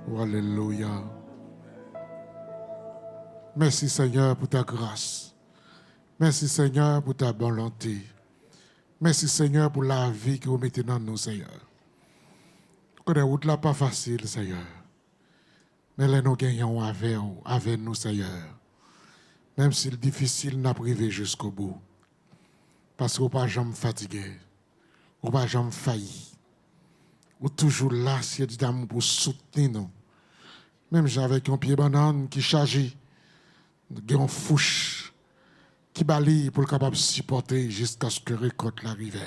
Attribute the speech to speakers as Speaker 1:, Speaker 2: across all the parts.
Speaker 1: Oh, alléluia. Merci Seigneur pour ta grâce. Merci Seigneur pour ta volonté. Merci Seigneur pour la vie que vous mettez dans nous, Seigneur. La route là pas facile, Seigneur. Mais là, nous gagnons avec nous, Seigneur. Même si c'est difficile, nous privé jusqu'au bout. Parce qu'on pas jamais fatigué. On pas jamais failli. On toujours là, Seigneur d'amour, pour soutenir nous. Même avec un pied banane qui chargé, une fouche qui balaye pour le capable de supporter jusqu'à ce que la récolte l'arrive.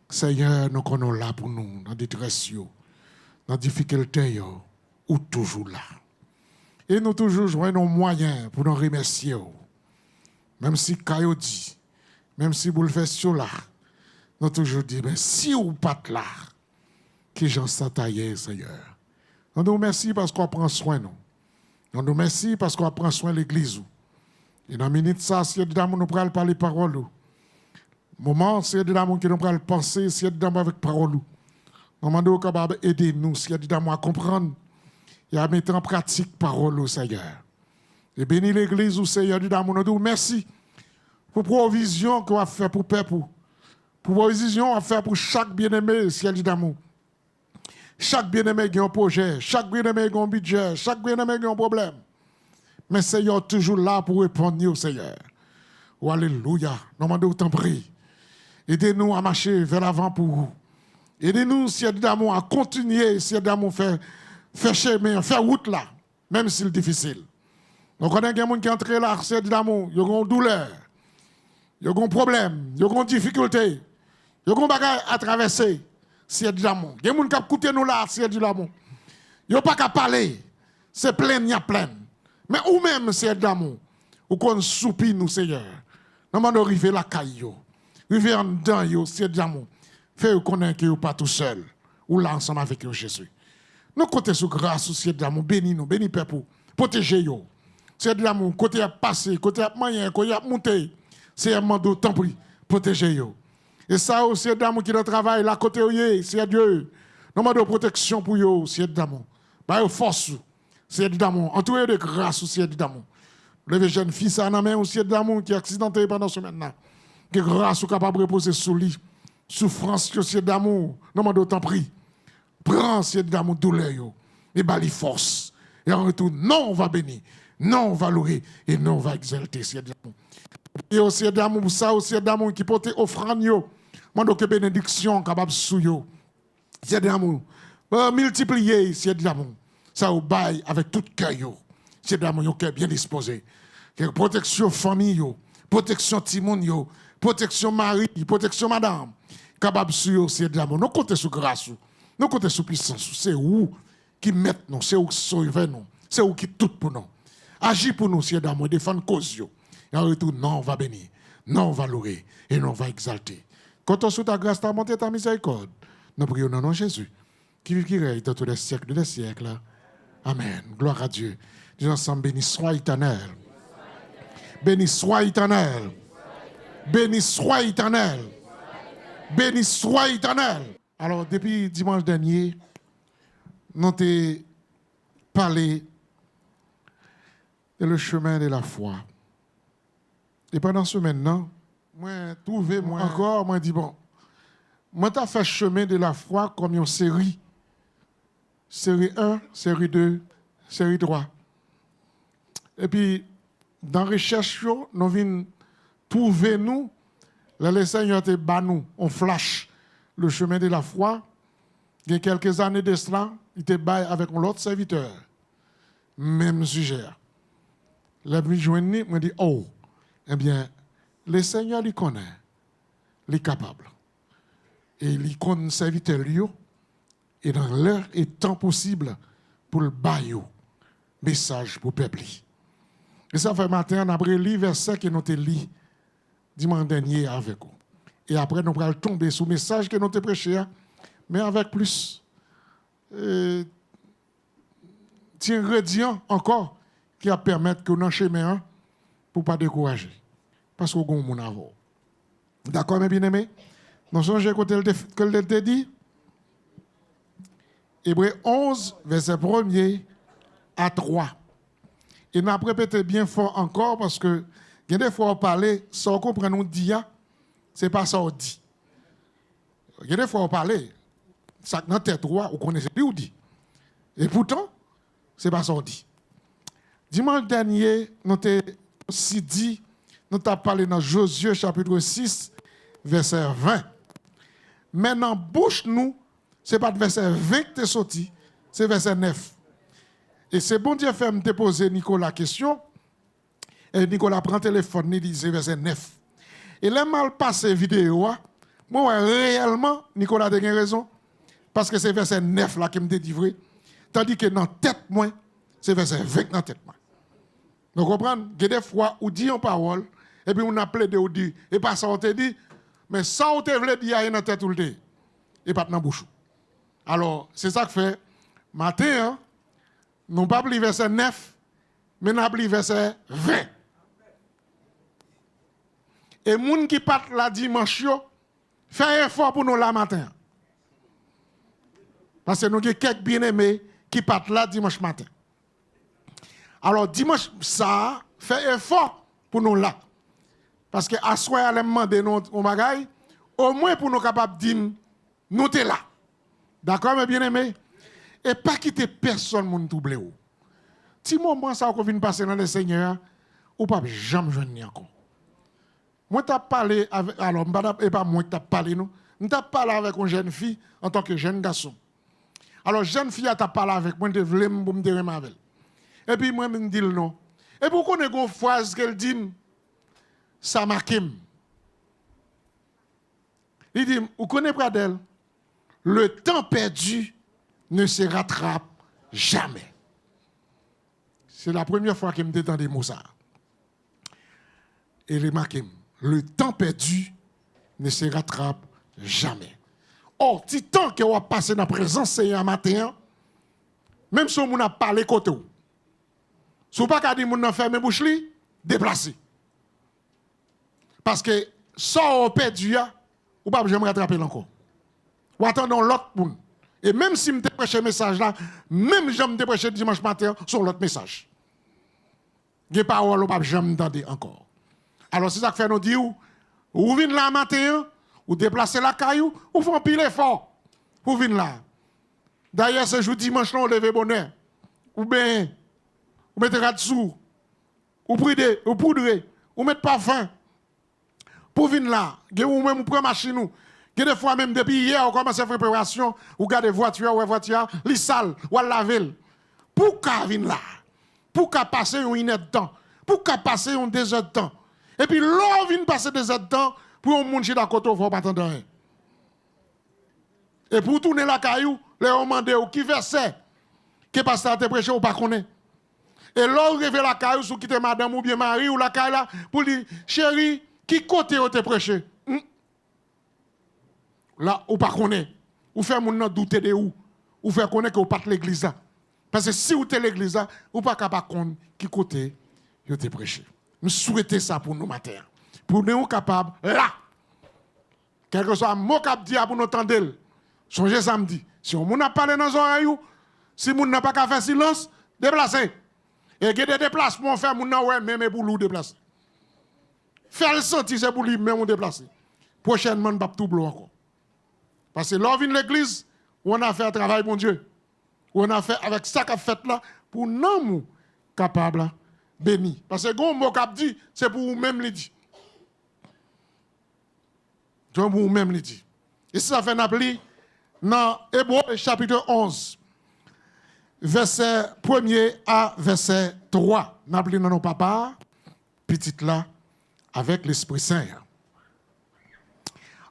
Speaker 1: Seigneur, nous sommes là pour nous, dans la détresse, dans la difficulté, ou toujours là. Et nous toujours jouons nos moyens pour nous remercier. Même si Kayo dit, même si vous le faites sur là, nous toujours dit, mais si vous pas là, que j'en s'attaille, Seigneur. Nous nous remercions parce qu'on prend soin de nous. Nous nous remercions parce qu'on prend soin de l'Église. Et dans la minute, ça, si d'amour nous prenons par les paroles. Moment, si d'amour qui nous prenons penser, si d'amour avec paroles. Nous demandons capable d'aider nous, si d'amour à comprendre et à mettre en pratique parole, Seigneur. Et bénis l'Église, Seigneur d'amour. Nous disons merci pour la provision qu'on a fait pour le peuple. Pour la provision qu'on a fait pour chaque bien-aimé, ciel d'amour. Chaque bien-aimé a un projet, chaque bien-aimé a un budget, chaque bien-aimé a un problème. Mais Seigneur, toujours là pour répondre, Seigneur. Oh, alléluia. Nous demandons t'en prie. Aidez-nous à marcher vers l'avant pour vous. Aidez-nous, Seigneur d'amour, à continuer, Seigneur d'amour, faire chemin, faire route là, même si c'est difficile. Donc, on a des gens qui entrent là, Seigneur d'amour, ils ont une douleur, ils ont un problème, ils ont une difficulté, ils ont un bagage à traverser. Seigneur d'amour. Il y a des gens qui écoutent nous là, Seigneur d'amour. Ils n'ont pas qu'à parler. C'est plein, il y a plein. Mais ou même, Seigneur d'amour, ou qu'on soupire nous, Seigneur. Nous demandons d'arriver la caille, arriver en dedans, Seigneur d'amour. Faites connaître que vous pas tout seul. Ou là ensemble avec vous, Jésus. Nous comptons sur grâce, Seigneur d'amour. Bénis nous, bénis peuple. Protégez vous. Seigneur d'amour, côté à passer, côté à moyen, côté à monter. Seigneur Mando, tant pis, protégez vous. Et ça aussi, d'amour qui est travail, là, côté où c'est Dieu. Nous demandons protection pour eux, c'est d'amour. Bah, force, c'est d'amour. Entouré de grâce, c'est d'amour. Le jeune fils, ça n'a même aussi d'amour qui est accidenté pendant ce maintenant. Que grâce, capable de reposer sous lui. Souffrance, c'est d'amour. Nous demandons tant pris. Prends, c'est d'amour, douleur, et bali force. Et en retour, non, on va bénir. Non, on va louer. Et non, on va exalter, c'est d'amour. Et aussi d'amour, ça aussi d'amour qui porte offrande. Mando que bénédiction capable sous yo. C'est d'amour. Multiplier, c'est d'amour. Ça au bail avec tout cœur yo. C'est d'amour yo cœur bien disposé. Protection famille yo, protection timon yo, protection mari, protection madame. Capable sous yo, c'est d'amour. Nous comptons sur grâce. Nous comptons sur puissance. C'est où qui met nous, c'est où qui sauve nous, c'est où qui tout pour nous. Agis pour nous, c'est d'amour, défendre cause yo. Et en retour, non, on va bénir. Non, on va louer. Et non, on va exalter. Quand on sous ta grâce, ta bonté, ta miséricorde, nous prions dans le nom de Jésus, qui vit, qui règne dans tous les siècles des siècles. Amen. Gloire à Dieu. Nous ensemble, béni soit éternel. Béni soit éternel. Béni soit éternel. Béni soit éternel. Alors, depuis dimanche dernier, nous avons parlé de le chemin de la foi. Et pendant ce maintenant, moi, trouvé, moi encore, moi dit bon, moi t'as fait chemin de la foi comme une série. Série 1, série 2, série 3. Et puis, dans la recherche, nous venons trouver nous, le Seigneur te bat nous, on flash le chemin de la foi. Il y a quelques années de cela, il te bat avec l'autre serviteur. Même sujet. La vie joignée, me dit, oh, eh bien, le Seigneur lui connaît, il est capable. Et il connaît serviteur lui, et dans l'heure et temps possible pour le bailler message pour le peuple. Et ça fait matin, on a pris le verset que nous avons lu dimanche dernier avec vous. Et après, nous allons tomber sur le message que nous avons prêché, mais avec plus ingrédients encore qui va permettre que nous dans chemin pour ne pas décourager. Parce qu'on a un monde avant. D'accord, mes bien-aimés? Nous sommes que le te dit. Hébreux 11, verset 1er à 3. Et nous avons répété bien fort encore parce que, il y a des fois, on parle, sans on comprend, nous dit, ce n'est pas ça on dit. Il y a des fois, on parle, ça dans tête droit, on connaît plus où dit. Et pourtant, ce n'est pas ça on dit. Dimanche dernier, nous avons aussi dit, nous avons parlé dans Josué chapitre 6, verset 20. Maintenant, bouche nous, ce n'est pas le verset 20 qui est sorti, c'est verset 9. Et c'est bon Dieu fait me poser Nicolas la question. Et Nicolas prend le téléphone, il dit c'est verset 9. Et là, mal passé vidéo, moi, réellement, Nicolas a raison. Parce que c'est verset 9 là qui me délivré. Tandis que dans la tête, moi, c'est verset 20 dans la tête. Vous comprenez? Il y a des fois où dit en parole, et puis on a plaidé ou dit, et pas ça on te dit, mais ça on te voulait dire, il y a dans la tête ou le dit, et pas dans la bouche. Alors, c'est ça que fait, matin, hein, nous pas pris verset 9, mais nous avons pris verset 20. Et les gens qui partent la dimanche, font un effort pour nous la matin. Parce que nous avons quelques bien-aimés qui partent là dimanche matin. Alors, dimanche, ça fait effort pour nous là. Parce que à soi, elle demande nos bagailles, au moins pour nous capables de dire, nous sommes là. D'accord, mes bien-aimés? Et pas quitter personne, mon doublé. Si moment ça qu'on vient passer dans le Seigneur, ou pas jamais jeune encore. Moi, tu as parlé avec, alors, et pas moi qui t'ai parlé, nous. Tu as parlé avec une jeune fille en tant que jeune garçon. Alors, jeune fille, tu as parlé avec moi, tu voulais me dire avec elle. Et puis, moi, je me dis non. Et pourquoi on a une phrase qu'elle dit, ça marque. Il dit, vous connaissez pas d'elle? Le temps perdu ne se rattrape jamais. C'est la première fois qu'il me dit dans des mots ça. Et les marqués, le temps perdu ne se rattrape jamais. Or, si tant que vous avez passé dans la présence Seigneur matin, même si on a parlé côté où, si vous n'avez pas dit que vous avez fermé bouche, déplacez. Parce que ça vous avez perdu, vous ne pouvez jamais rattraper encore. Ou attendons l'autre monde. Et même si je prêche ce message là, même si je prêche dimanche matin sur l'autre message. Les paroles, vous ne pouvez jamais entendre encore. Alors, c'est ça que fait nous dire, ou venez là matin, ou déplacez la caillou, ou font pile effort pour venir là. D'ailleurs, ce jour dimanche, on lève bonheur. Ou bien, ou mettez là-dessous, ou pridez, ou poudrez, ou mettez parfum. Pour venir là, ou même prendre machine. Des fois, même depuis hier, on commence à faire préparation, ou garder voiture, ou voiture, les salles, ou laver. Pour qu'à venir là, pour qu'à passer une heure de temps, pour qu'à passer une 2 heures de temps. Et puis, l'on vient passer 2 heures de temps, pour un monde qui est à côté, il ne faut pas attendre rien. Et pour tourner la caillou, les on demande qui verset, qui passe à te prêcher ou pas connaît. Et l'on révèle la caillou, sous quitter madame ou bien mari, ou la caillou là, pour dire, chérie, qui côté ou te prêcher? Là, ou pas connaît. Ou faire mon nom douter de où? Ou faire connaître que vous pas l'église là. Parce que si vous êtes l'église là, vous pas capable de connaître qui côté vous te prêcher. Nous souhaitons ça pour nous matin. Pour nous capables là. Quel que soit le mot qu'on dit pour nous entendre. Songez samedi. Si on n'a pas parlé dans les oreilles, si on n'a pas qu'à faire silence, déplacez. Et il y a des déplacements, faire mon nom, ouais, même pour nous déplacer. Faire le sentir, c'est pour lui même déplacer. Prochainement, on va tout bloquer encore. Parce que là, on vient de l'église, on a fait un travail, mon Dieu. On a fait avec ça qu'on a fait là, pour nous capables béni. Parce que le mot qu'on dit, c'est pour vous-même le dire. C'est pour vous-même le dire. Et ça fait un appel dans Hébreux chapitre 11, verset 1er à verset 3. Nous appelons dans nos papas, petite là, avec l'Esprit Saint.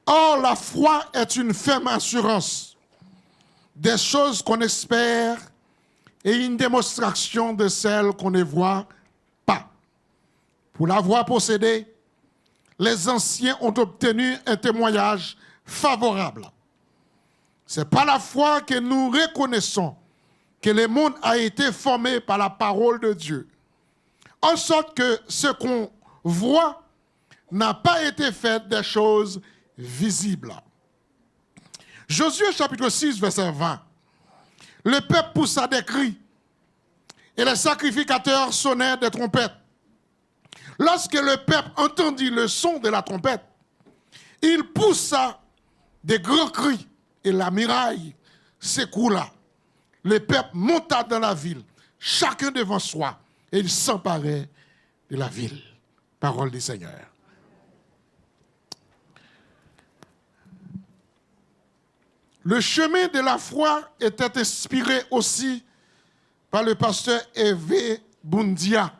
Speaker 1: Or, la foi est une ferme assurance des choses qu'on espère et une démonstration de celles qu'on ne voit pas. Pour l'avoir possédée, les anciens ont obtenu un témoignage favorable. C'est par la foi que nous reconnaissons que le monde a été formé par la parole de Dieu, en sorte que ce qu'on voit n'a pas été fait des choses visibles. Josué chapitre 6, verset 20. Le peuple poussa des cris et les sacrificateurs sonnèrent des trompettes. Lorsque le peuple entendit le son de la trompette, il poussa des grands cris et la muraille s'écroula. Le peuple monta dans la ville, chacun devant soi, et il s'emparait de la ville. Parole du Seigneur. Le chemin de la foi était inspiré aussi par le pasteur Hervé Boundia.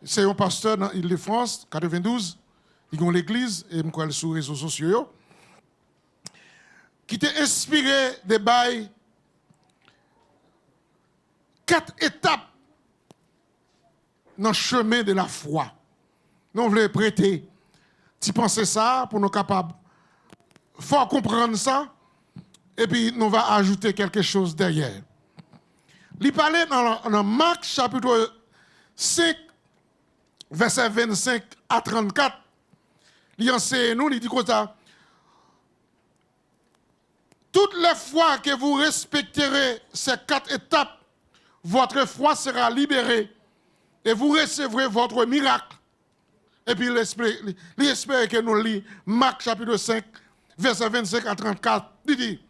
Speaker 1: C'est un pasteur dans l'Île-de-France, 92, ils ont l'église, et je sur les réseaux sociaux, qui était inspiré des bails 4 étapes dans le chemin de la foi. Nous voulons prêter. Tu penses ça pour nous capables. Il faut comprendre ça. Et puis nous va ajouter quelque chose derrière. Il parlait dans Marc chapitre 5, verset 25 à 34. Il enseigne nous, il dit comme ça. Toutes les fois que vous respecterez ces 4 étapes, votre foi sera libérée et vous recevrez votre miracle. Et puis, il espère que nous lisons Marc chapitre 5, verset 25 à 34. Il dit,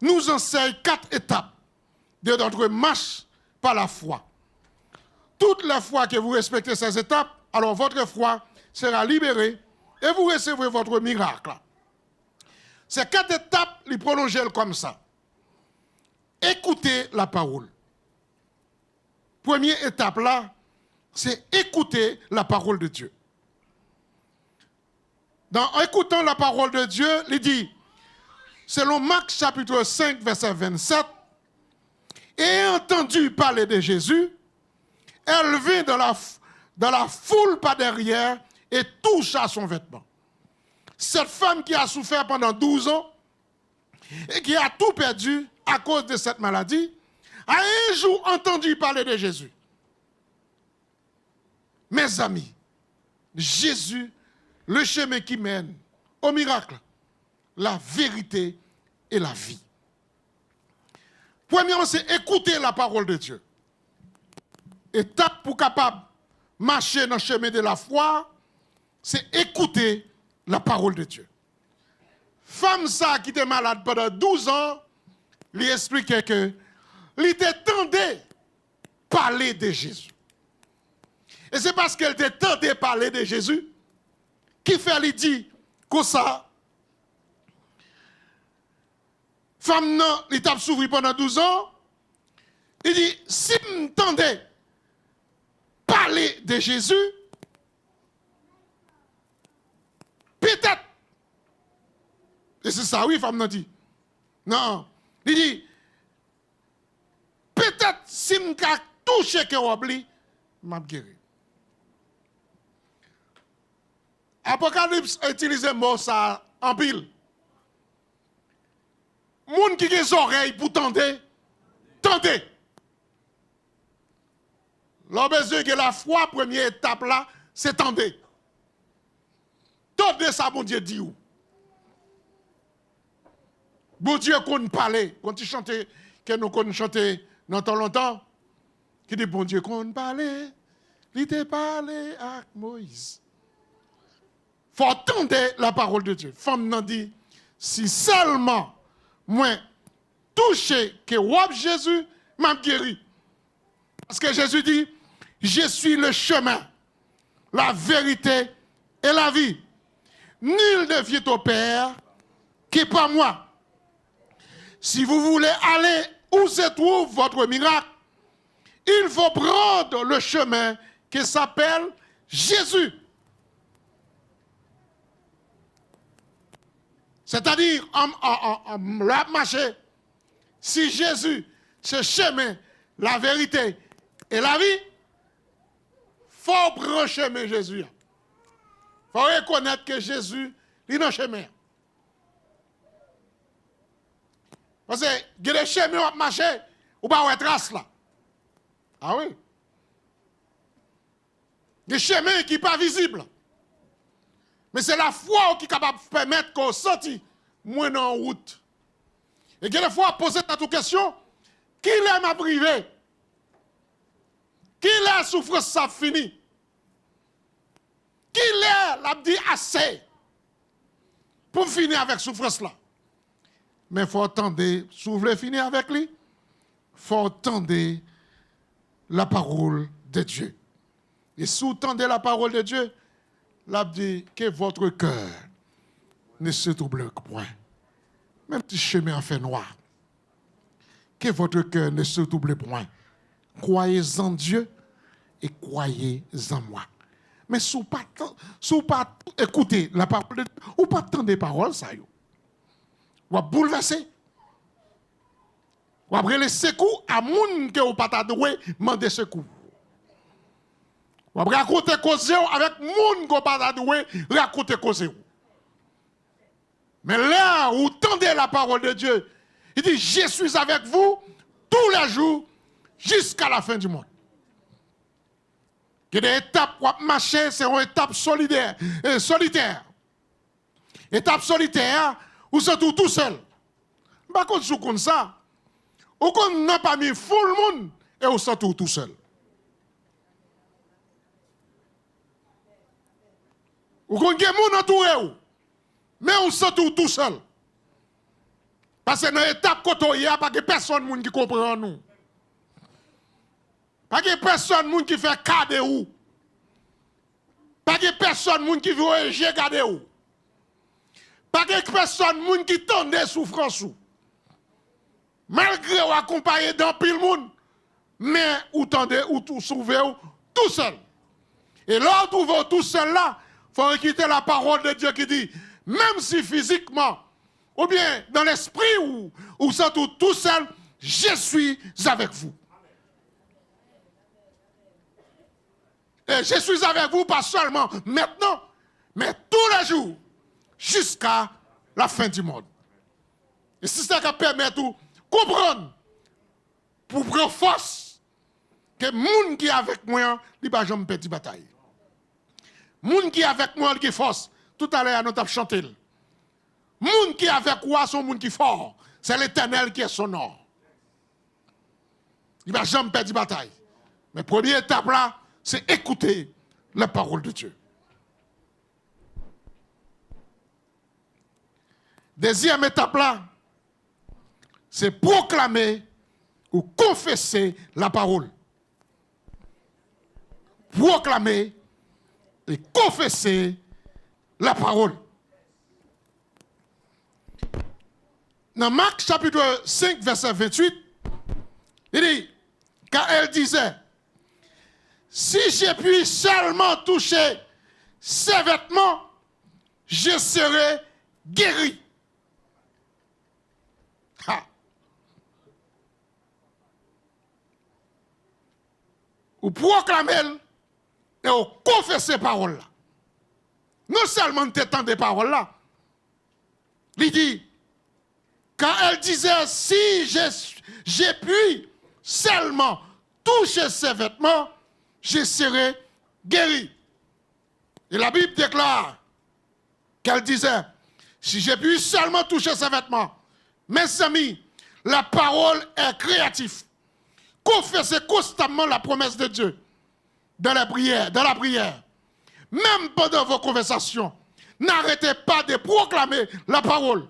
Speaker 1: nous enseigne 4 étapes de notre marche par la foi. Toutes les fois que vous respectez ces étapes, alors votre foi sera libérée et vous recevrez votre miracle. Ces 4 étapes, ils prolongent comme ça. Écoutez la parole. Première étape là, c'est écouter la parole de Dieu. En écoutant la parole de Dieu, il dit, selon Marc chapitre 5, verset 27, ayant entendu parler de Jésus, elle vint dans la foule par derrière et toucha son vêtement. Cette femme qui a souffert pendant 12 ans et qui a tout perdu à cause de cette maladie, a un jour entendu parler de Jésus. Mes amis, Jésus, le chemin qui mène au miracle, la vérité et la vie. Premièrement, c'est écouter la parole de Dieu. Étape pour capable marcher dans le chemin de la foi, c'est écouter la parole de Dieu. Femme ça qui était malade pendant 12 ans, lui expliquait que il t'entendait parler de Jésus. Et c'est parce qu'elle t'entendait parler de Jésus qui fait lui dire que ça, femme non, il t'a souffert pendant 12 ans, il dit, si m'entendais parler de Jésus, peut-être. Et c'est ça, oui, femme n'a dit. Non. Il dit, peut-être si je touche que oublie, je vais guérir. Apocalypse utilise le mot ça en pile. Moun qui a des oreilles pour tenter, tentez. L'homme besoin que la foi, première étape là, c'est tenter. Tentez ça, bon Dieu dit où? Bon Dieu qu'on parle, quand tu chantes, que nous qu'on chanter dans tant longtemps, qui dit bon Dieu qu'on parle, il te parlé à Moïse. Faut entendre la parole de Dieu. Femme n'a dit, si seulement moi touché que wap Jésus m'a guéri. Parce que Jésus dit, je suis le chemin, la vérité et la vie. Nul ne vient au Père que par moi. Si vous voulez aller où se trouve votre miracle, il faut prendre le chemin qui s'appelle Jésus. C'est-à-dire, en marcher, si Jésus, ce chemin, la vérité et la vie, il faut prendre le chemin Jésus. Il faut reconnaître que Jésus, il est dans le chemin. Parce que, il y a des chemins qui marchent, ou pas de trace là. Ah oui. Des chemins qui ne sont pas visibles. Mais c'est la foi qui est capable de permettre qu'on sorte moins en route. Et quelquefois, poser cette question, qui l'aime à privé? Qui l'aime souffrance ça fini? Qui l'aime l'a dit assez pour finir avec souffrance là? Mais il faut attendre, si vous voulez finir avec lui, il faut attendre la parole de Dieu. Et si vous entendez la parole de Dieu, l'a dit que votre cœur ne se trouble point. Même si chemin en fait noir. Que votre cœur ne se trouble point. Croyez en Dieu et croyez en moi. Mais si vous pas écoutez la parole de Dieu, ou pas attendre des paroles, ça y est. Ou bouleverser. Ou après les secours à moun que vous pas doué, demander secours. Ou après raconter cause avec moun que pas doué, raconter cause. Mais là où tendez la parole de Dieu, il dit je suis avec vous tous les jours jusqu'à la fin du monde. Que des étapes pour marcher, c'est une étape solitaire. Étape solitaire, ou c'est tout seul. Par contre, si vous ça, ou qu'on n'a pas mis full monde, et vous c'est tout seul. Ou qu'on a monde entouré, mais on c'est tout seul. Parce que dans l'étape côté, il n'y a pas de personne qui comprend nous. Pas de personne qui fait cadeau ou. Pas de personne qui veut regarder ou. Pas de personne qui tend des souffrances ou. Malgré ou accompagné d'un pile monde, mais ou tendez ou tout sauver tout seul. Et là, où trouve tout seul là, il faut quitter la parole de Dieu qui dit, même si physiquement, ou bien dans l'esprit ou ça tout seul, je suis avec vous. Et je suis avec vous pas seulement maintenant, mais tous les jours, jusqu'à la fin du monde. Et c'est ça qui permet de comprendre, pour prendre force, que les gens qui sont avec moi, ils ne vont jamais perdre bataille. Les gens qui sont avec moi, qui force, tout à l'heure, nous avons chanté. Les gens qui sont avec moi sont les gens qui sont forts. C'est l'Éternel qui est son nom. Il ne va jamais perdre bataille. Mais la première étape là, c'est écouter la parole de Dieu. Deuxième étape là, c'est proclamer ou confesser la parole. Proclamer et confesser la parole. Dans Marc chapitre 5, verset 28, il dit, car elle disait, si je puis seulement toucher ses vêtements, je serai guéri. Ha. Ou proclamer et ou confesser ces paroles-là. Non seulement t'étends des paroles-là, il dit, quand elle disait, si je puis seulement toucher ses vêtements, je serai guéri. Et la Bible déclare qu'elle disait, si j'ai pu seulement toucher ses vêtements, mes amis, la parole est créative. Confessez constamment la promesse de Dieu dans la prière. Même pendant vos conversations, n'arrêtez pas de proclamer la parole.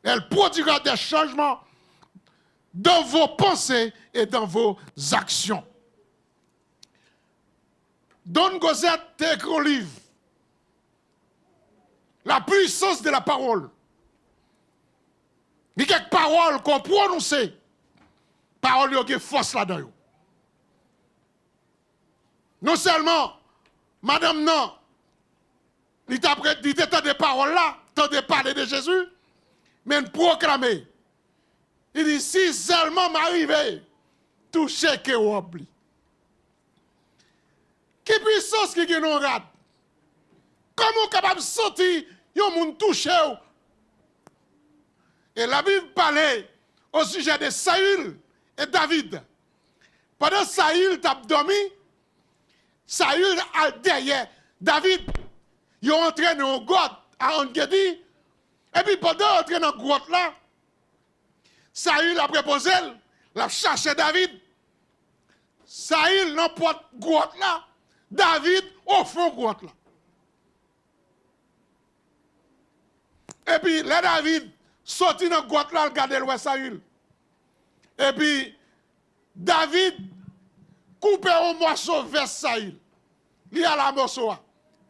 Speaker 1: Elle produira des changements dans vos pensées et dans vos actions. Don Gozet a écrit un livre. La puissance de la parole. Il y a quelques paroles qu'on prononce. Paroles qui ont force là-dedans. Non seulement, madame, non, il t'a dit des paroles là, tant de parler de Jésus, mais de proclamer. Il dit, si seulement m'arrive, toucher que vous oublie. Quelle puissance qui est non rade? Comment capable de sortir, yon moun touché? Et la Bible parlait au sujet de Saül et David. Pendant Saül t'a dormi, Saül a derrière David. Ils ont entré dans une grotte à Engedi. Et puis pendant qu'ils entré dans la grotte là, Saül a préposé, l'a cherché David. Saül dans porte grotte là, David au fond grotte là. Et puis, là, David sorti dans grotte là, regarder le Saül. Et puis, David coupe un morceau vers Saül. Il a la morceau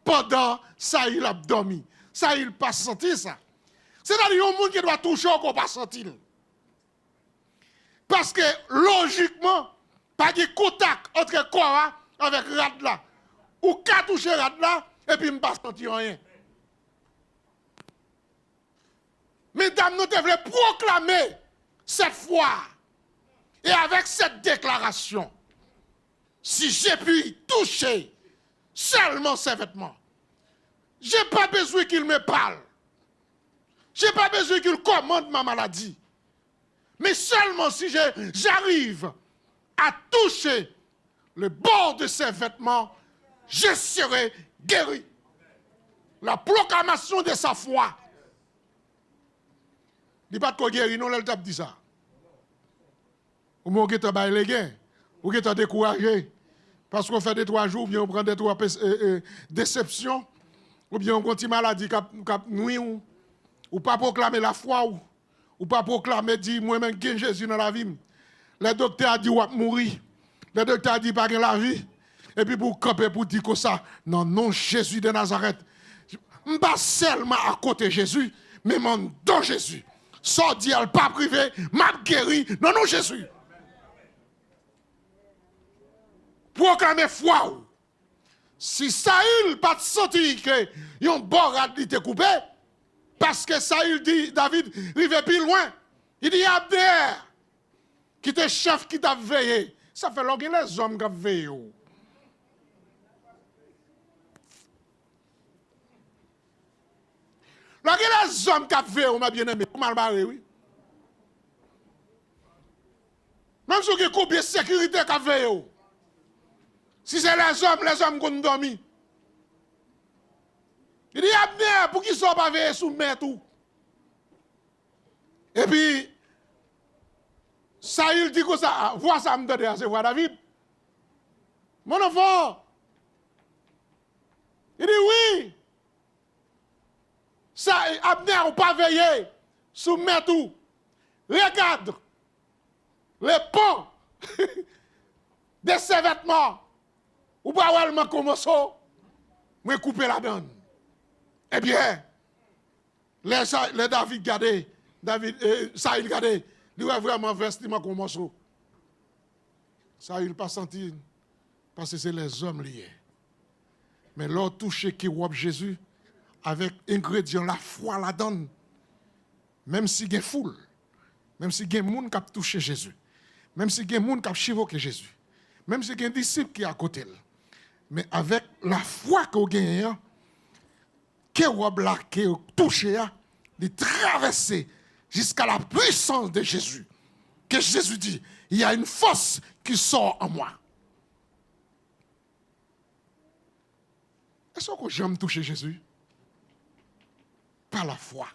Speaker 1: pendant Saül a dormi. Saül pas senti ça. C'est-à-dire un monde qui doit toucher qu'on pas senti. Parce que logiquement, pas de contact entre corps avec rat là. Ou qu'à toucher rat là et puis pas senti rien. Mesdames, nous devons proclamer cette foi et avec cette déclaration. Si j'ai pu toucher seulement ses vêtements, je n'ai pas besoin qu'il me parle. Je n'ai pas besoin qu'il commande ma maladie. Mais seulement si j'arrive à toucher le bord de ses vêtements, je serai guéri. La proclamation de sa foi. Il n'y a pas de guéri, non, elle t'a dit ça. Ou bien on est les gains, ou on est découragé. Parce qu'on fait des 3 jours, ou bien on prend des 3 déceptions, ou bien on continue maladie qui nuit, ou pas proclamer la foi, ou pas proclamer, dire, moi-même, qui Jésus dans la vie. Le docteur a dit, ou mourir. Le docteur a dit, pas la vie. Et puis pour camper, pour dire que ça, non, non, Jésus de Nazareth. Pas seulement à côté de Jésus, mais mon dans Jésus. Sans dire, pas privé, m'a guéri, non, non, Jésus. Proclamer foi. Si Saül pas senti que yon bord était coupé, parce que Saül dit, David, il va plus loin. Il dit, Abner, qui était chef qui t'a veillé. Ça fait longtemps que les hommes qui ont veillé. Longtemps les hommes qui ont veillé, ma bien-aimé, pour mal barré, oui. Même si vous avez combien de sécurité qui ont veillé. Si c'est les hommes qui ont dormi. Il dit, Abner, pour qu'ils ne soient pas veillés sous mer tout. Et puis, Saül dit que ça, vois ça, me donne, c'est voir David. Mon enfant, il dit oui. Ça, Abner n'a pas veillé sous mer tout. Regarde les pans de ses vêtements. Ou pas vraiment commencer, moi couper la donne. Eh bien, les David gardé, Saül gardé, il a vraiment vestiment comme morceau. Ça, il n'a pas senti, parce que c'est les hommes liés. Mais l'autre touché qui voit Jésus, avec ingrédient, la foi la donne. Même si il y a foule, même si il y a des gens qui ont touché Jésus, même si il y a des gens qui ont chivoqué Jésus, même si il y a un disciple qui est à côté. Mais avec la foi que vous gagnez, que vous avez touché, de traverser jusqu'à la puissance de Jésus. Que Jésus dit, il y a une force qui sort en moi. Est-ce que j'aime toucher Jésus? Par la foi.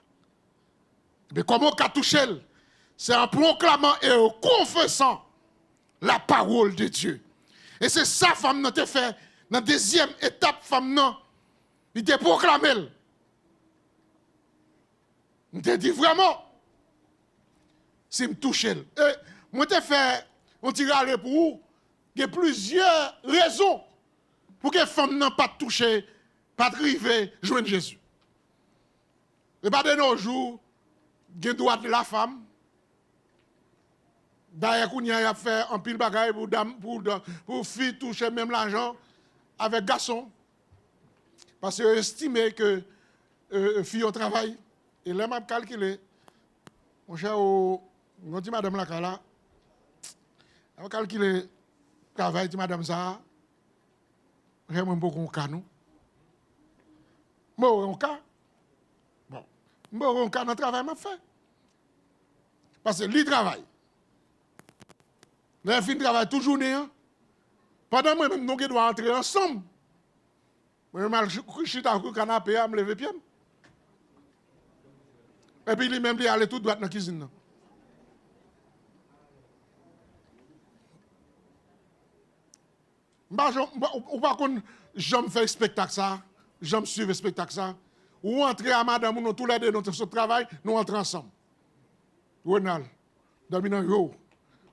Speaker 1: Mais comment qu'a touché? C'est en proclamant et en confessant la parole de Dieu. Et c'est ça, femme, nous fait. Dans la deuxième étape, femme, non, il t'a proclamé. Il t'a dit vraiment, si je me touche. Et moi, je fait, on tire pour vous. Il y a plusieurs raisons pour que les femmes n'ont pas touché, pas arrivé, joindre Jésus. Et pas de nos jours, il y a le droit de la femme. D'ailleurs, il y a fait un pile bagaille pour filles toucher même l'argent avec garçon. Parce que estimé que filles au travail. Et là, m'a calculé. Mon cher, on dit madame la Kala, on a calculé le travail de madame ça. J'aime beaucoup un cas, nous. Moi, un cas. Bon. Moi, un cas dans le travail, m'a fait. Parce que lui travaille. Les filles travaillent toujours journée. Pendant moi, même nous devons entrer ensemble. Moi, je suis dans le canapé, je me lever pied. Et puis, lui-même, il allait tout droit dans la cuisine. Ou par contre, j'aime faire spectacle ça, j'aime suivre spectacle ça. Ou entrer à madame, nous tous les deux, notre travail, nous entrons ensemble. Ronald, dormi dans yo,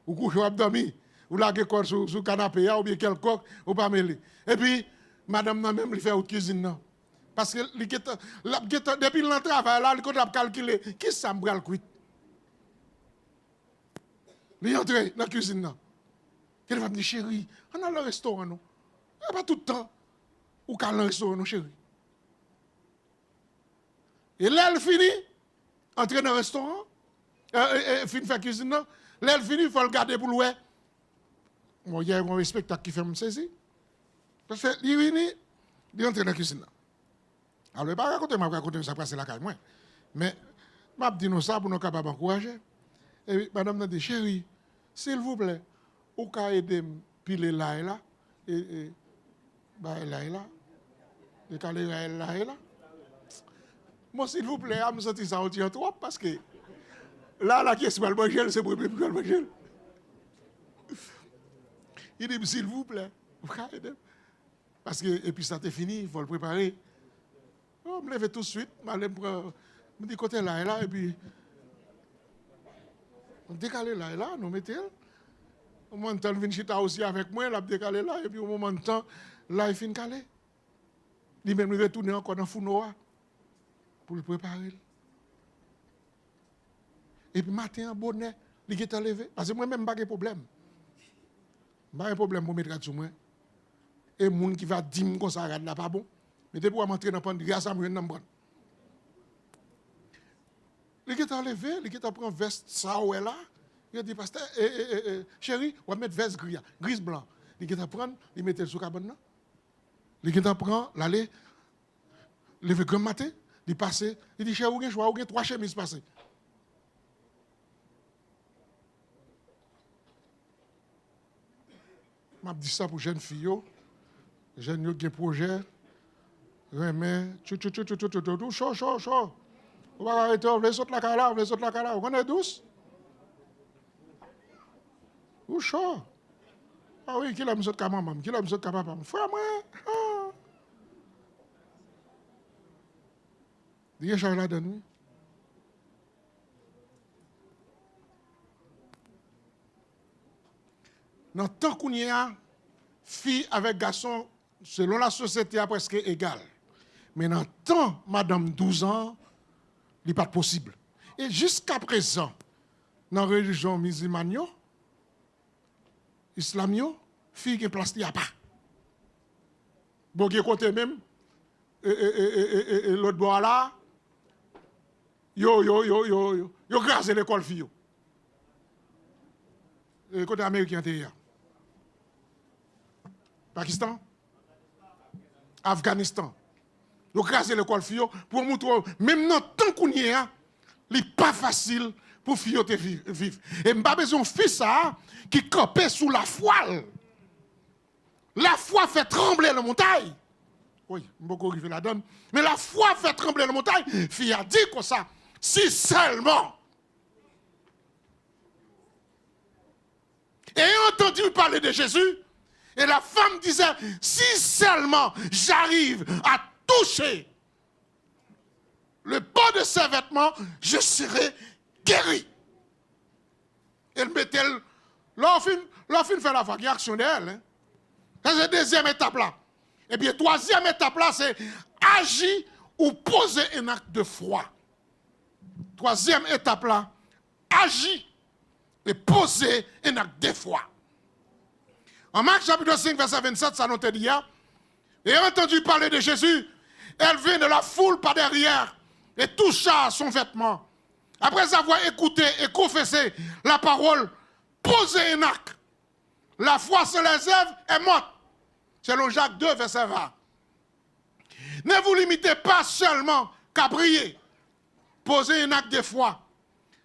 Speaker 1: ou couche ou dormi, ou la corps sur le canapé, ou bien quelque chose, ou pas mêlé. Et puis, madame n'a même fait autre cuisine. Non. Parce que depuis le travail, là, il a calculé, qui ça me bral cuit? Il entre dans la cuisine. Non. Il va me dire, chérie, on a le restaurant, non? Pas tout le temps. Ou qu'à le restaurant, non, chérie. Et là, elle finit, entrer dans le restaurant, finit faire cuisine, non? Là, elle finit, il faut le garder pour louer. Bon, il y a un spectacle qui fait me saisir. Parce que, il finit, il entre dans la cuisine. Alors, il ne va pas raconter ça, passer la caille, moi. Mais, je vais dire ça pour nous capables d'encourager. Et madame m'a dit, chérie, s'il vous plaît, ou qu'à aider me piler là et là, et là et là, et caler là et là. Moi, s'il vous plaît, je me sens ça au trop parce que là, qui est le manger, c'est pour le manger. Il dit, s'il vous plaît, vous pouvez aider. Parce que, et puis ça t'est fini, il faut le préparer. Oh, je me lève tout de suite, je me dis côté là et là, et puis on décale là et là, nous mettons. Au moment de temps, il vient aussi avec moi, il a décalé là, et puis au moment de temps, là, il finit calé. Il même retourner encore dans le fourneau pour le préparer. Et puis matin, en bonnet, il est levé. Parce que moi-même, je n'ai pas de problème. Je n'ai pas de problème pour mettre sur moi. Et les gens qui va dire que ça n'est pas bon. Mais depuis que je m'entraîne dans le grâce à moi, je ne sais pas. Il est levé, il est pris un veste, ça ou là. Il a dit, pasteur, chérie, on va mettre veste gris blanc. Il est prendre, il met le sous cabane. Il est prendre, l'aller, lever grand matin, il passe, il dit, chérie, vous avez 3 chemises passées. Je dis ça pour jeunes filles, jeunes qui ont un projet, remets, chaud. On va arrêter, on va sauter la cara, on est douce. Ou chaud. Ah oui, qui l'a mis à maman, qui l'a mis à papa. Frère, moi. Il y a Charles là-dedans. Dans le temps qu'on y a, filles avec garçons, selon la société, est presque égal. Mais dans le temps, madame 12 ans, il n'est pas possible. Et jusqu'à présent, dans la religion musulmane, islamio, fille qui place, il n'y a pas. Bon, qui côté même, l'autre bois là, yo, grâce l'école fille. Le côté américain, Pakistan, Afghanistan. Yo grâce l'école fille pour montrer, même dans le temps qu'on y est, il n'est pas facile pour fille vivre. Et je n'ai pas besoin de fils qui campait sous la foi. La foi fait trembler la montagne. Oui, je ne vais pas arriver là-dedans. Mais la foi fait trembler la montagne. Fille a dit comme ça. Si seulement. Ayant entendu parler de Jésus, et la femme disait, si seulement j'arrive à toucher le bas de ses vêtements, je serai guéri. Elle mettait, l'offre fait la vague, il y a action d'elle. Hein? C'est la deuxième étape là. Et puis, troisième étape là, c'est agir ou poser un acte de foi. Troisième étape là, agir et poser un acte de foi. En Marc chapitre 5, verset 27, ça nous dit hier, et entendu parler de Jésus, elle vint de la foule par derrière et toucha son vêtement. Après avoir écouté et confessé la parole, posé un acte. La foi sans les œuvres est morte. Selon Jacques 2, verset 20. Ne vous limitez pas seulement qu'à prier. Posez un acte de foi.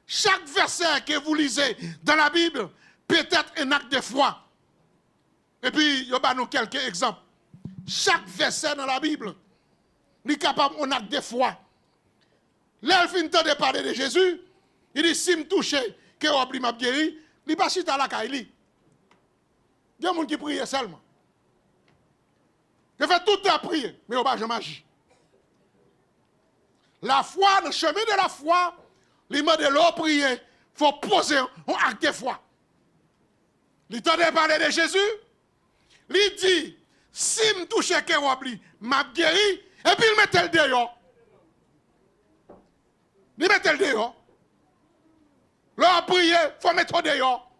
Speaker 1: Chaque verset que vous lisez dans la Bible peut être un acte de foi. Et puis, il y a nous quelques exemples. Chaque verset dans la Bible est capable d'un acte de foi. Là, il finit de parler de Jésus. Il dit, si me touche, que je m'a guéri, il ne pas à la caille. Il y a des gens qui prient seulement. Je fais tout à prier, mais on va jamais agir. La foi, le chemin de la foi, les mots de l'eau prier, il faut poser un acte de foi. Il t'entend parler de Jésus, il dit, si je touche Kérob, m'a guéri, et puis il met le dehors. Il met le dehors. Là, prier, il faut mettre le dehors.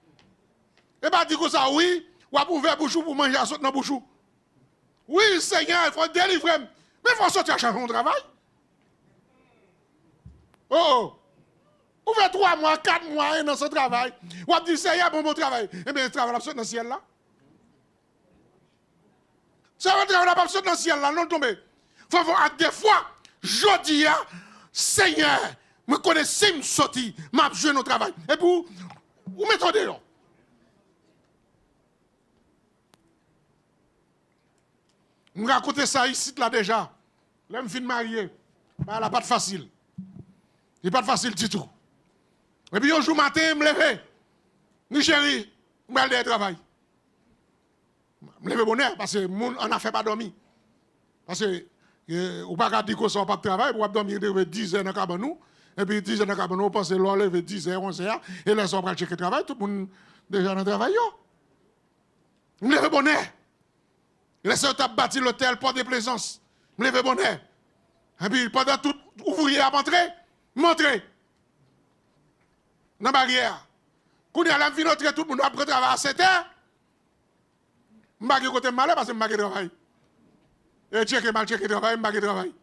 Speaker 1: Et pas dire que ça, oui, ou à ouvrir bouche pour manger à sauter dans bouche. Oui, Seigneur, il faut délivrer. Mais il faut sortir à chaque jour de travail. Oh! Ou fait 3 mois, 4 mois dans ce travail. Ou a dit, Seigneur, bon travail. Eh bien, le travail absolu dans le ciel là. C'est un travail absolu dans le ciel là, non tombé. Il faut voir des fois, je dis, Seigneur, je connais si je sorti, je joué au travail. Et puis, vous mettez dehors. Je raconte ça ici là déjà. Là, je suis marié. Elle n'a pas de facile. Il n'est pas facile du tout. Et puis un jour matin, je me lève. Ni chérie, je vais aller au travail. Je me lève bonheur parce que on n'a fait pas dormir. Parce que on ne peut pas dire qu'on ne pas de travail, on va dormir 10 heures dans le cabanon. Et puis 10 heures dans le cabanon, on pense que l'on lève 10 heures, 11 heures. Et là, on va checker le travail, tout le monde déjà dans le travail. Je me lève bonheur. Laissez on tape bâti l'hôtel, porte de plaisance. Je me lève bonheur. Et puis pendant tout ouvrier à montrer. Dans la barrière. Quand il y a la vie, tout le monde après travail à 7 heures. Je ne vais pas côté malheur parce que je ne vais pas travailler. Et checker mal, checker travail, je ne vais pas travailler.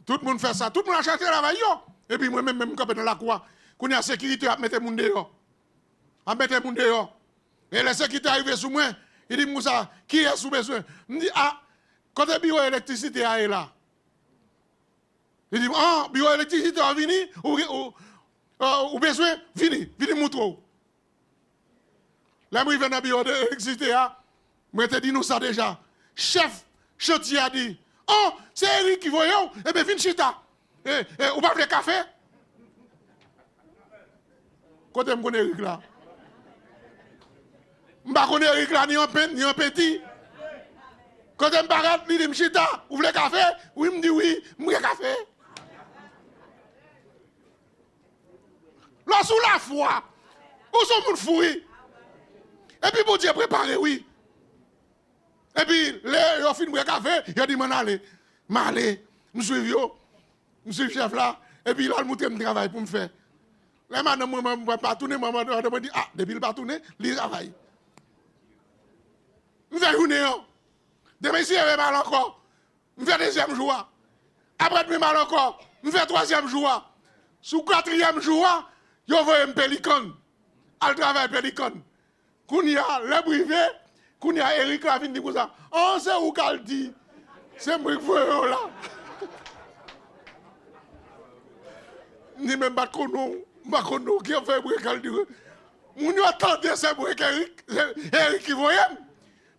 Speaker 1: Tout le monde fait ça. Tout le monde a cherché travail. Et puis moi-même, je suis dans la cour. Quand il y a la sécurité, je mets les gens dehors. Je mets les gens dehors. Et la sécurité arrive sur moi. Il dit, Moussa, qui est sous besoin? Je dis, ah, quand le bureau d'électricité est là. Il dit, ah, bureau d'électricité est venu, ou besoin, vini moutro. Là, je viens dans le bureau d'électricité, je te dis nous ça déjà. Chef chantier a dit, oh, c'est Eric qui voyait, eh bien, vini chita. Ou pas de café? Quand je connais Eric là? Je ne connais pas Eric là, ni un petit. Quand je me parle, il dit, chita, vous voulez café? Oui, il me dit oui, je veux café. Là, sous la foi, où sont les fouilles? Et puis, pour Dieu, préparé, oui. Et puis, les ont fini de café, il a dit, m'allez, je suis chef là. Et puis, là, il montre un travail pour me faire. Là, madame, je ne vais pas tourner, maman, je dis, ah, depuis il ne va pas tourner, il travaille. Je fais une heure. Demain, si il y avait mal encore, je fais deuxième jour. Après, je mal encore, je fais troisième jour. Sous quatrième jour, je vois un pélican. Al travail pélican. Quand il y a le privé, quand il y a Eric Lavin dit comme ça, oh, c'est où qu'elle dit? C'est moi qui vois là. Ni même pas qu'on qui a fait pour qu'elle dit. On attendait c'est pour Eric qui voyait.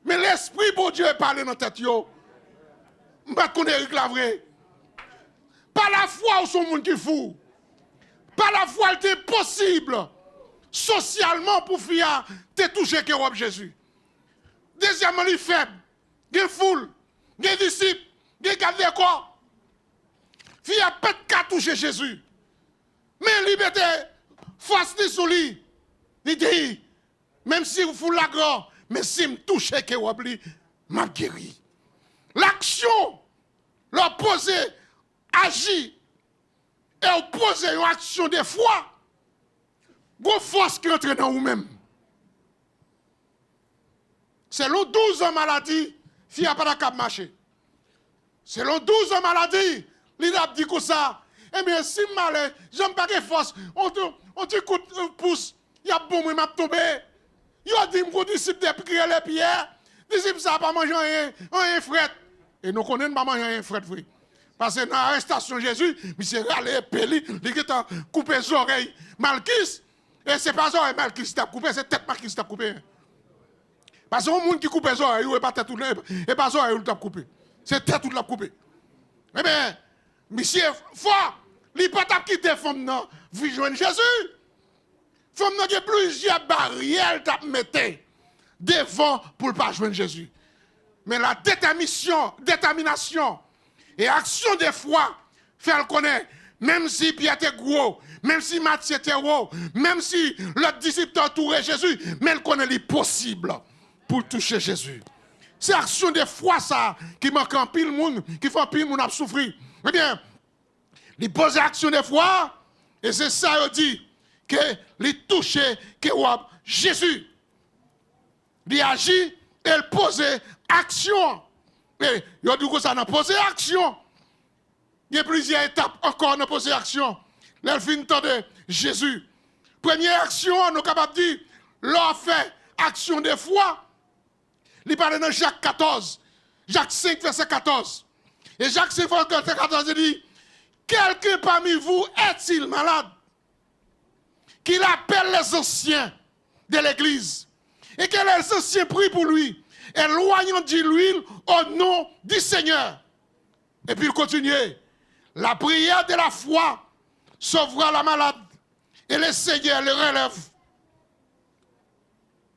Speaker 1: Mais l'esprit pour Dieu parle dans la tête. Je ne sais pas Eric la vraie. Pas la foi où son monde qui fou. Pas la foi, il était possible socialement pour faire te toucher que Jésus. Deuxièmement, il est faible. Il est foule. Il est disciple. Il est gardé quoi? Il a pas de toucher Jésus. Mais il était face sur lui. Il dit, même si vous fout la grand, mais si me touche que vous m'a guéri. L'action, l'opposé, agit et opposer une action de foi, vous force qui entre dans vous-même. Selon 12 ans maladie, il n'y a pas de marcher. Selon 12 ans maladie, il a dit que ça. Eh bien, si malin, j'aime pas de force, on te coup de pouce, il y a bon, il m'a tombé. Il a dit que disciple de prier les pierres, disciple ça pas manger un fret. Et nous connaissons pas manger un fret, frère. Parce que dans l'arrestation de Jésus, il s'est râlé, pelé, il a coupé les oreilles Malchus. Et ce n'est pas les oreilles Malchus qui t'a coupé, c'est tête Malchus qui t'a coupé. Parce que le monde qui coupe les oreilles, il n'est pas tête tout et pas les oreilles qui t'a coupé. C'est tête tout l'a coupé. Eh bien, monsieur, fort, il n'est pas quitté la femme, non, vous joignez Jésus. La femme, il y a plusieurs barrières qui mettent devant pour ne pas joindre Jésus. Mais la détermination et action de foi fait le connaître. Même si Pierre était gros, même si Matthieu était gros, même si le disciple entourait Jésus, mais il connaît les possibles pour toucher Jésus. C'est action de foi ça qui manque en pile monde, qui fait en pile monde à souffrir. Eh bien, il pose action de foi, et c'est ça il dit que il touche que Jésus. Il agit et il pose action. Et il dit que ça n'a posé action. Il y a plusieurs étapes encore dans poser action. Là, fin de Jésus. Première action, nous sommes capables de dire, l'on fait action de foi. Il parle dans Jacques 14. Jacques 5, verset 14. Et Jacques 5, verset 14, il dit, quelqu'un parmi vous est-il malade? Qu'il appelle les anciens de l'église. Et que les anciens prient pour lui. Éloignant de l'huile au nom du Seigneur. Et puis il continue. La prière de la foi sauvera la malade et le Seigneur le relève.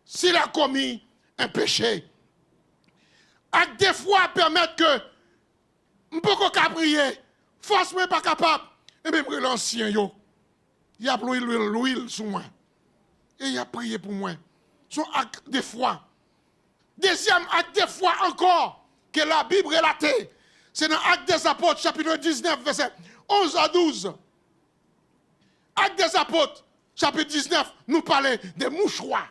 Speaker 1: S'il a commis un péché, acte de foi permettent que je ne peux pas prier, force moi pas capable, et même l'ancien yo, il a pris l'huile sur moi et il a prié pour moi. Son acte de foi. Deuxième acte de foi encore que la Bible relate. C'est dans Actes des Apôtres, chapitre 19, verset 11 à 12. Actes des Apôtres, chapitre 19, nous parlait des mouchoirs.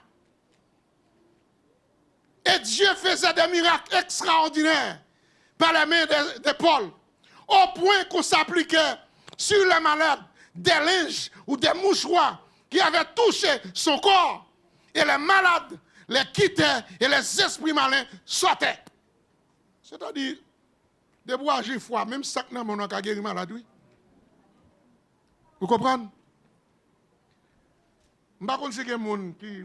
Speaker 1: Et Dieu faisait des miracles extraordinaires par la main de Paul, au point qu'on s'appliquait sur les malades des linges ou des mouchoirs qui avaient touché son corps. Et les malades les quittaient et les esprits malins sortaient. C'est-à-dire, de bois agir foi, même si ça n'a pas guéri malade, oui. Vous comprenez? Je ne sais pas si il y a des gens qui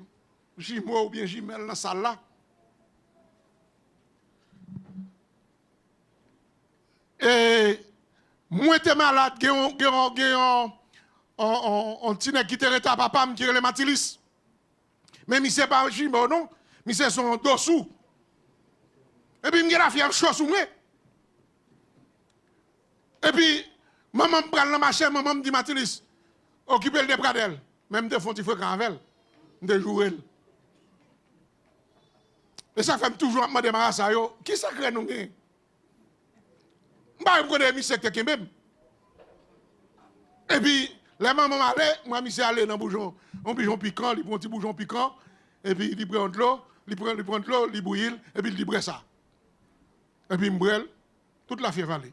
Speaker 1: jimo ou bien jimel dans la salle là. Et moi, je suis malade, on tient qui te reta papa, qui est le matilis. Mais je ne sais pas jimo, non? Mais c'est son dessous. Et puis, je la fière chose sur moi. Et puis, maman me prend la machine, maman me dit, Matilis, occupez le de bras d'elle. Même des fonds, il faut qu'elle avec elle. De jouer. Et ça fait toujours me demander ça, qui ça crée nous? Je ne sais pas si c'est même. Et puis, les mamans allaient, moi, je suis allé dans un bouchon piquant, il prend un petit bouchon piquant, et puis il prend de l'eau, il prend de l'eau, il bouille, et puis il libre ça. Et puis il brûle, toute la fièvre allait.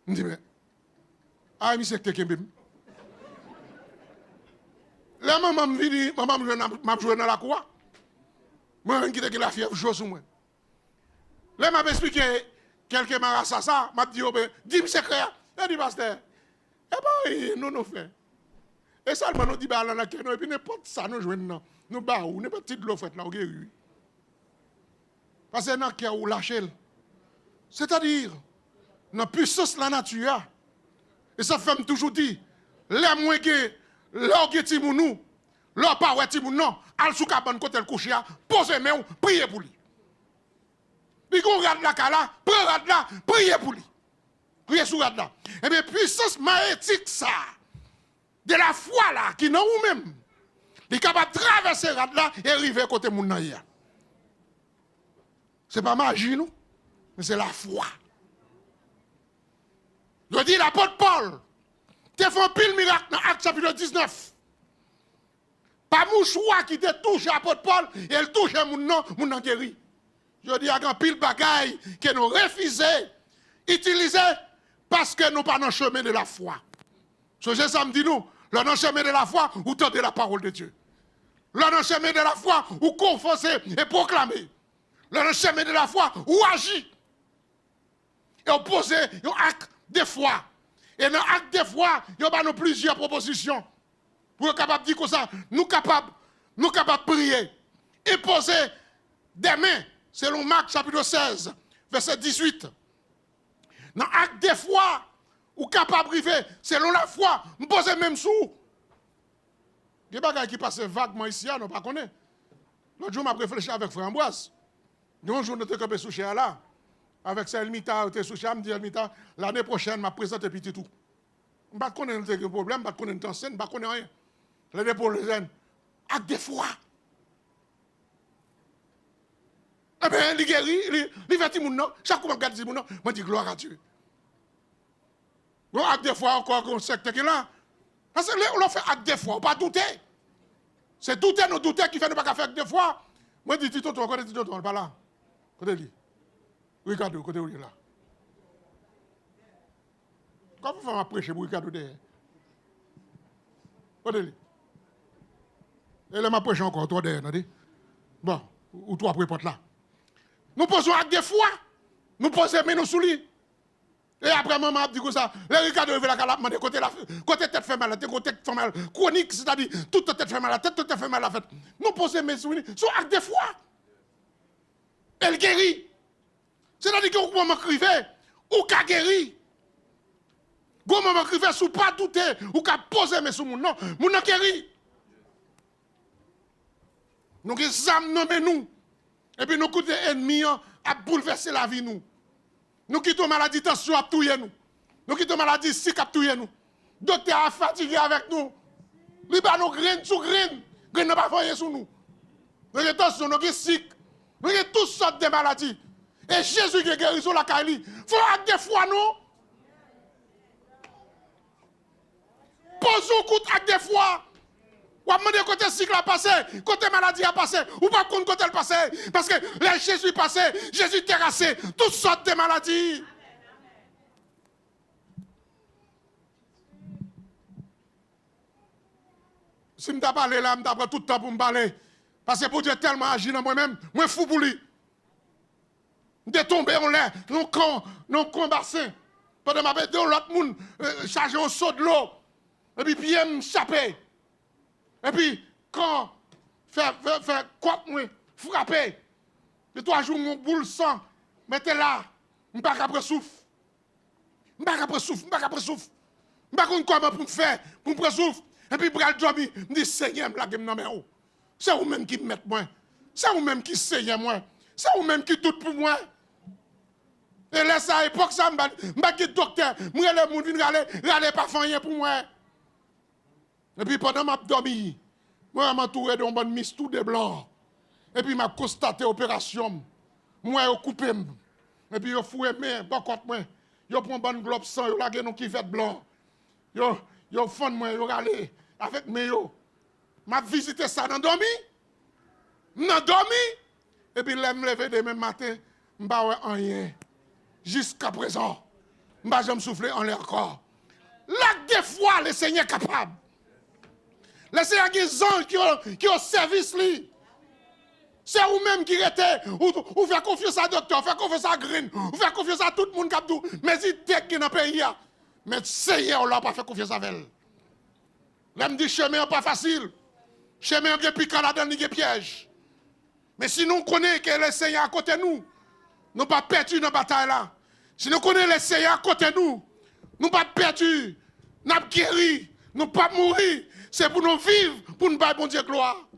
Speaker 1: Je me dis, mais, ah, mais c'est que quelqu'un même. La maman me dit, maman m'a joué dans la cour. Moi, je quitte la fièvre chaud sur moi. Là, m'a expliqué, quelqu'un m'a rassé ça, m'a dit, dis-moi secret. Il dit, pasteur, eh bien, nous nous faisons. Et ça, nous dit, bah, là, et puis n'importe ça, nous jouons, nous baou, n'importe petite l'eau faite là, oui. Parce que dans le cœur, ou lâcher. C'est-à-dire, dans la puissance de la nature, et ça fait toujours dire, les moins que l'orgue timounou, l'or pas ouais timounou, non, al sou cabane côté le coucher, posez main, priez pour lui. Puis qu'on regarde la cala, prends rad là, priez pour lui. Priez sur rad là. Et bien, puissance magnétique ça, de la foi là, qui non ou même, il est capable de traverser rad là et arriver côté moun nan ya. C'est pas magie, non? Mais c'est la foi. Je dis l'apôtre Paul, tu fait un pile miracle dans Acte chapitre 19. Pas mouchoir qui te touche l'apôtre Paul, et elle touche mon nom guéri. Je dis, il y a un pile bagaille que nous refusons d'utiliser parce que nous pas dans le chemin de la foi. Ce que ça me dit nous, là dans le chemin de la foi, ou tentez la parole de Dieu. Là dans le chemin de la foi, ou confesser et proclamer. Là dans le chemin de la foi, ou agir. Et on pose un acte de foi. Et dans l'acte de foi, il y a plusieurs propositions. Pour être capable de dire comme ça, nous capables de prier et poser des mains, selon Marc chapitre 16, verset 18. Dans l'acte de foi, ou capable de prier, selon la foi, nous poser même sous. Il y a des choses qui passent vaguement ici, nous ne connaissons pas. L'autre jour, je réfléchi avec Frère Ambroise. Un jour, nous sommes campés sous Chéa là. Avec ça, Elmita, tu es sous Chéa, me dit Elmita, l'année prochaine, je présente petit tout. Je ne connais pas de problème, je ne connais pas de scène, je ne connais rien. Les épaules, les jeunes. Avec des fois. Eh bien, il guérit, il fait tout le monde. Chaque fois que je regarde tout le monde, je dis gloire à Dieu. Bon, avec des fois encore, un secte qui est là. Parce que on fait avec des fois, on ne pas douter. C'est douter, nous douter qui fait nous pas faire avec des fois. Moi, je dis, Tito, côté Tito, on n'est pas là. Côté lui. Ricardo, côté où il est là. Comment vous faites prêcher pour Ricardo derrière? Côté lui. Et là, je prêche encore, toi derrière, bon, ou toi après porte là. Nous posons avec des fois. Nous posons mais nous sous lui. Et après, maman a dit que ça, les Ricardo veut la calame, côté tête fait mal, côté tête fait mal, chronique, c'est-à-dire toute tête fait mal, tête fait mal la fête. Nous posons mais sous lui, sont avec des fois. Elle guérit. C'est-à-dire que vous pouvez m'écrire, ou qu'a guéri. Vous pouvez m'écrire sous pas douter, ou qu'a poser mais sous mon nom, mon nom guéri. Nous avons nommé nous. Et puis nous coûtons ennemis à bouleverser la vie nous. Nous quittons maladie tension à touyer nous. Nous quittons maladie sick à touyer nous. Docteur a fatigué avec nous. Il va nous graines sous graines. Graines n'a pas fait sur nous. Nous avons tension, nous avons sick. Nous avons toutes sortes de maladies. Et Jésus qui est guéri sur la caille. Il faut avoir des fois nous. Posons coup avec des fois. Ou à demander côté cycle a passé, côté maladie a passé, ou pas contre côté le passé. Parce que là, Jésus est passé, Jésus est terrassé, toutes sortes de maladies. Si je ne parle là, je prends tout le temps pour me parler. Parce que pour Dieu tellement agi dans moi-même, moi fou pour lui. Je suis tombé en l'air, non combattant. Pendant ma bête, l'autre monde chargé un seau de l'eau. Et puis, pied me chapé. Et puis, quand faire quoi, frapper, de 3 jours, mon boule sang, mettez là, je ne suis pas après souffle. Je ne suis pas après souffle, je ne suis pas après souffle. Je ne sais pas comment pour me faire, pour me prendre souffle. Et puis, bral dormi, je me dis, Seigneur, je me lage dans. C'est vous-même qui me mettez moi. C'est vous-même qui saignez moi. C'est vous-même qui tout pour moi. Et là, ça, à l'époque, ça, je me dis, docteur, je vais aller pas faire rien pour moi. Et puis pendant que je dormi, moi, je m'entourais d'un bon mis tout de blanc. Et puis, je constaté l'opération. Moi, je coupé. Et puis, je foué mes bon contre moi. Je prends un bon globe sang, je lage un qui fait blanc. Je fond moi, je râle avec mes yo. Je visité ça dans dormi. Dans dormi. Et puis, je me lever demain matin, je ne sais rien. Jusqu'à présent, je ne vais me souffler en l'air encore. Là, des fois, le Seigneur est capable. Laissez à des anges qui ont service lui. C'est vous-même qui êtes. Ou faire confiance à docteur, faire confiance à Green, ou faire confiance à tout le monde qui a tout. Mais il est qui dans le pays. Mais Seigneur, on n'a pas fait confiance à elle. Là, me dit chemin n'est pas facile. Chemin est piquant là-dedans, il y a piège. Mais si nous connaissons que le Seigneur à côté de nous, nous ne pas perdus dans la bataille là. Si nous connaissons le Seigneur à côté de nous, nous ne pas perdus, nous pas guéris, nous ne pas mourir. C'est pour nous vivre, pour nous battre, bon Dieu, gloire.